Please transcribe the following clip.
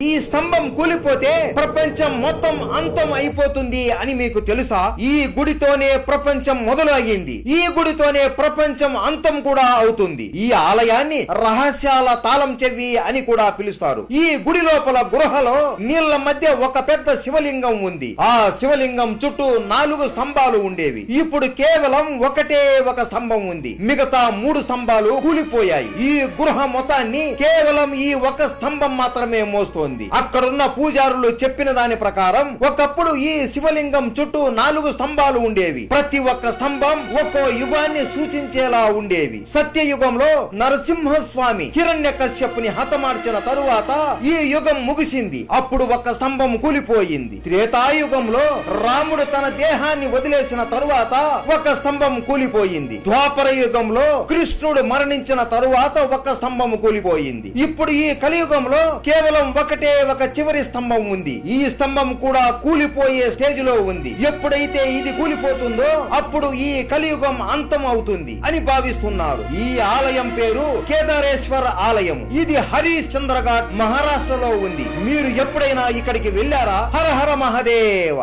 ఈ స్తంభం కూలిపోతే ప్రపంచం మొత్తం అంతం అయిపోతుంది అని మీకు తెలుసా? ఈ గుడితోనే ప్రపంచం మొదలు అయ్యింది. ఈ గుడితోనే ప్రపంచం అంతం కూడా అవుతుంది. ఈ ఆలయాన్ని రహస్యాల తాళం చెవి అని కూడా పిలుస్తారు. ఈ గుడి లోపల గృహలో నీళ్ల మధ్య ఒక పెద్ద శివలింగం ఉంది. ఆ శివలింగం చుట్టూ 4 స్తంభాలు ఉండేవి. ఇప్పుడు కేవలం ఒకటే ఒక స్తంభం ఉంది. మిగతా 3 స్తంభాలు కూలిపోయాయి. ఈ గృహ మొత్తాన్ని కేవలం ఈ ఒక స్తంభం మాత్రమే మోస్తోంది. అక్కడున్న పూజారులు చెప్పిన దాని ప్రకారం ఒకప్పుడు ఈ శివలింగం చుట్టూ 4 స్తంభాలు ఉండేవి. ప్రతి ఒక్క స్తంభం ఒక్కో యుగాన్ని సూచించేలా ఉండేవి. సత్యయుగంలో నరసింహస్వామి హిరణ్యకశ్యపుని హతమార్చిన తరువాత ఈ యుగం ముగిసింది. అప్పుడు ఒక స్తంభం కూలిపోయింది. త్రేతాయుగంలో రాముడు తన దేహాన్ని వదిలేసిన తరువాత ఒక స్తంభం కూలిపోయింది. ద్వాపర యుగంలో కృష్ణుడు మరణించిన తరువాత ఒక స్తంభం కూలిపోయింది. ఇప్పుడు ఈ కలియుగంలో కేవలం ఒకటే ఒక చివరి స్తంభం ఉంది. ఈ స్తంభం కూడా కూలిపోయే స్టేజ్ లో ఉంది. ఎప్పుడైతే ఇది కూలిపోతుందో అప్పుడు ఈ కలియుగం అంతం అవుతుంది అని భావిస్తున్నారు. ఈ ఆలయం పేరు కేదారేశ్వర ఆలయం. ఇది హరిశ్చంద్ర ఘాట్ మహారాష్ట్రలో ఉంది. మీరు ఎప్పుడైనా ఇక్కడికి వెళ్ళారా? హర హర మహాదేవ.